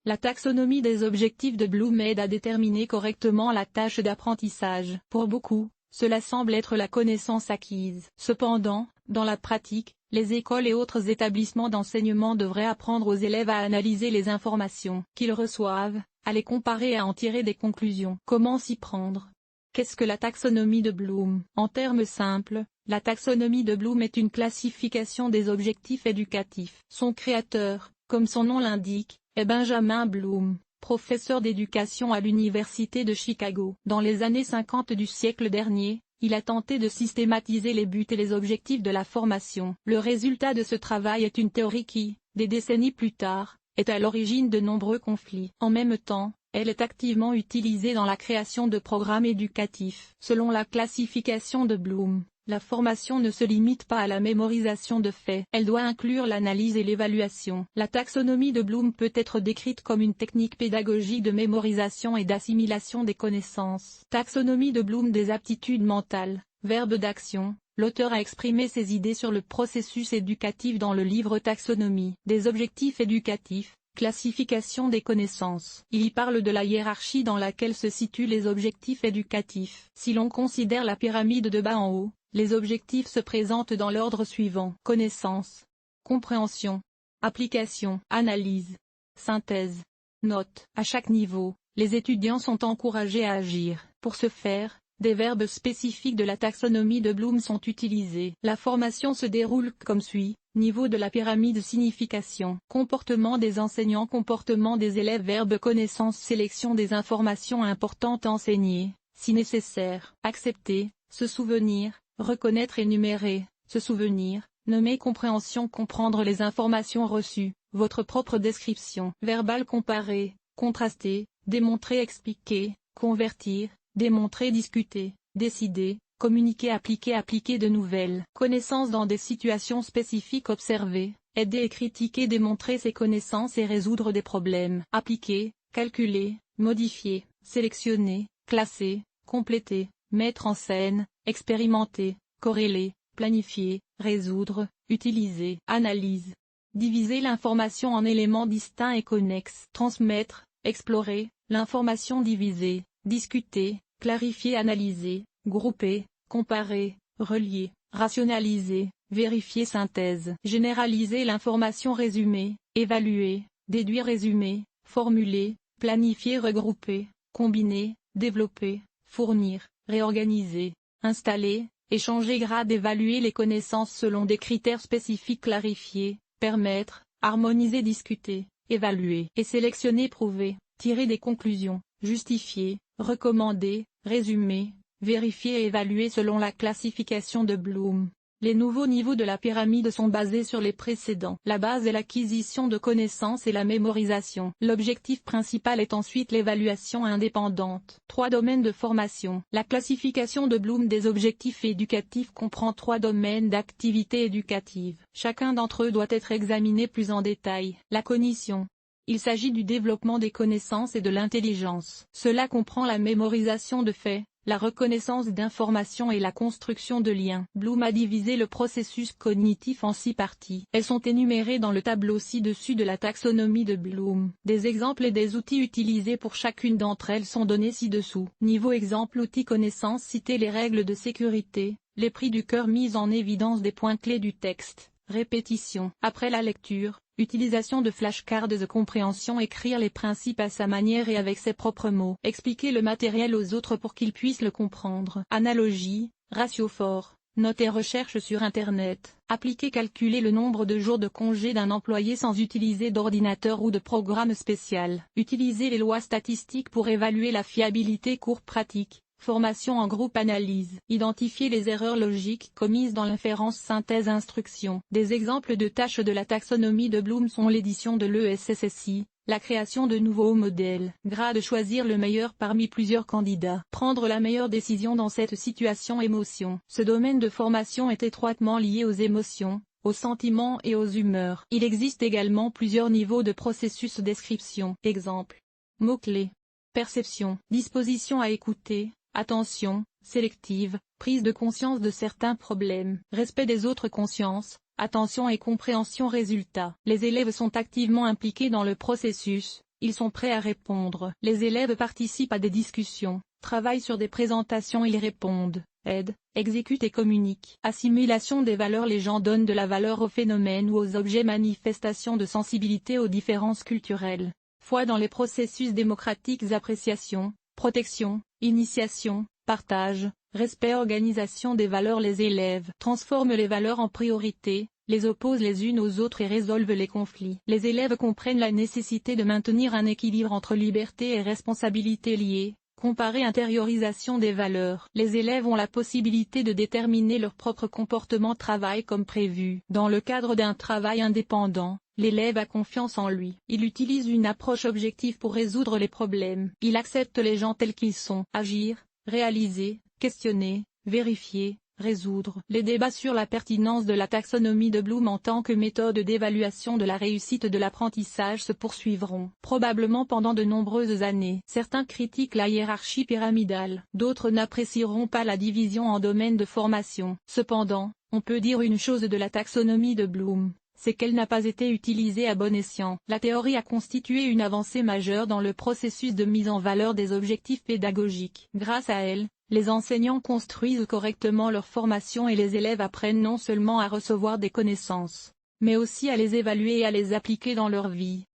La taxonomie des objectifs de Bloom aide à déterminer correctement la tâche d'apprentissage. Pour beaucoup, cela semble être la connaissance acquise. Cependant, dans la pratique, les écoles et autres établissements d'enseignement devraient apprendre aux élèves à analyser les informations qu'ils reçoivent, à les comparer et à en tirer des conclusions. Comment s'y prendre? Qu'est-ce que la taxonomie de Bloom? En termes simples, la taxonomie de Bloom est une classification des objectifs éducatifs. Son créateur, comme son nom l'indique, est Benjamin Bloom, professeur d'éducation à l'Université de Chicago. Dans les années 50 du siècle dernier, il a tenté de systématiser les buts et les objectifs de la formation. Le résultat de ce travail est une théorie qui, des décennies plus tard, est à l'origine de nombreux conflits. En même temps, elle est activement utilisée dans la création de programmes éducatifs. Selon la classification de Bloom, la formation ne se limite pas à la mémorisation de faits. Elle doit inclure l'analyse et l'évaluation. La taxonomie de Bloom peut être décrite comme une technique pédagogique de mémorisation et d'assimilation des connaissances. Taxonomie de Bloom des aptitudes mentales, verbe d'action. L'auteur a exprimé ses idées sur le processus éducatif dans le livre Taxonomie des objectifs éducatifs. Classification des connaissances. Il y parle de la hiérarchie dans laquelle se situent les objectifs éducatifs. Si l'on considère la pyramide de bas en haut, les objectifs se présentent dans l'ordre suivant: connaissance, compréhension, application, analyse, synthèse, note. À chaque niveau, les étudiants sont encouragés à agir. Pour ce faire, des verbes spécifiques de la taxonomie de Bloom sont utilisés. La formation se déroule comme suit. Niveau de la pyramide: signification, comportement des enseignants, comportement des élèves, verbe connaissance, sélection des informations importantes enseignées, si nécessaire, accepter, se souvenir, reconnaître, énumérer, se souvenir, nommer, compréhension, comprendre les informations reçues, votre propre description, verbal, comparer, contraster, démontrer, expliquer, convertir, démontrer, discuter, décider, communiquer, appliquer de nouvelles connaissances dans des situations spécifiques, observer, aider et critiquer, démontrer ses connaissances et résoudre des problèmes, appliquer, calculer, modifier, sélectionner, classer, compléter, mettre en scène, expérimenter, corréler, planifier, résoudre, utiliser, analyse, diviser l'information en éléments distincts et connexes, transmettre, explorer, l'information divisée, discuter, clarifier, analyser, grouper, comparer, relier, rationaliser, vérifier, synthèse, généraliser l'information, résumer, évaluer, déduire, résumer, formuler, planifier, regrouper, combiner, développer, fournir, réorganiser, installer, échanger, grade, évaluer les connaissances selon des critères spécifiques, clarifier, permettre, harmoniser, discuter, évaluer et sélectionner, prouver, tirer des conclusions, justifier, recommander, résumer, vérifier et évaluer selon la classification de Bloom. Les nouveaux niveaux de la pyramide sont basés sur les précédents. La base est l'acquisition de connaissances et la mémorisation. L'objectif principal est ensuite l'évaluation indépendante. 3 domaines de formation. La classification de Bloom des objectifs éducatifs comprend 3 domaines d'activité éducative. Chacun d'entre eux doit être examiné plus en détail. La cognition. Il s'agit du développement des connaissances et de l'intelligence. Cela comprend la mémorisation de faits, la reconnaissance d'informations et la construction de liens. Bloom a divisé le processus cognitif en 6 parties. Elles sont énumérées dans le tableau ci-dessus de la taxonomie de Bloom. Des exemples et des outils utilisés pour chacune d'entre elles sont donnés ci-dessous. Niveau exemple: outil connaissance, citer les règles de sécurité, les prix du cœur, mise en évidence des points clés du texte, répétition. Après la lecture, utilisation de flashcards de compréhension, écrire les principes à sa manière et avec ses propres mots. Expliquer le matériel aux autres pour qu'ils puissent le comprendre. Analogie, ratio fort, notes et recherches sur Internet. Appliquer, calculer le nombre de jours de congé d'un employé sans utiliser d'ordinateur ou de programme spécial. Utiliser les lois statistiques pour évaluer la fiabilité. Cours pratique. Formation en groupe, analyse. Identifier les erreurs logiques commises dans l'inférence, synthèse, instruction. Des exemples de tâches de la taxonomie de Bloom sont l'édition de l'ESSSI, la création de nouveaux modèles. Grade: choisir le meilleur parmi plusieurs candidats. Prendre la meilleure décision dans cette situation. Émotion. Ce domaine de formation est étroitement lié aux émotions, aux sentiments et aux humeurs. Il existe également plusieurs niveaux de processus. Description. Exemple. Mots-clés. Perception. Disposition à écouter. Attention, sélective, prise de conscience de certains problèmes. Respect des autres, conscience, attention et compréhension. Résultat. Les élèves sont activement impliqués dans le processus, ils sont prêts à répondre. Les élèves participent à des discussions, travaillent sur des présentations, ils répondent, aident, exécutent et communiquent. Assimilation des valeurs. Les gens donnent de la valeur aux phénomènes ou aux objets, manifestation de sensibilité aux différences culturelles. Foi dans les processus démocratiques. Appréciation, protection, initiation, partage, respect. Organisation des valeurs. Les élèves transforment les valeurs en priorités, les opposent les unes aux autres et résolvent les conflits. Les élèves comprennent la nécessité de maintenir un équilibre entre liberté et responsabilité liées. Comparer. Intériorisation des valeurs. Les élèves ont la possibilité de déterminer leur propre comportement. Travail comme prévu. Dans le cadre d'un travail indépendant, l'élève a confiance en lui. Il utilise une approche objective pour résoudre les problèmes. Il accepte les gens tels qu'ils sont. Agir, réaliser, questionner, vérifier, résoudre. Les débats sur la pertinence de la taxonomie de Bloom en tant que méthode d'évaluation de la réussite de l'apprentissage se poursuivront probablement pendant de nombreuses années. Certains critiquent la hiérarchie pyramidale, d'autres n'apprécieront pas la division en domaines de formation. Cependant, on peut dire une chose de la taxonomie de Bloom, c'est qu'elle n'a pas été utilisée à bon escient. La théorie a constitué une avancée majeure dans le processus de mise en valeur des objectifs pédagogiques. Grâce à elle, les enseignants construisent correctement leur formation et les élèves apprennent non seulement à recevoir des connaissances, mais aussi à les évaluer et à les appliquer dans leur vie.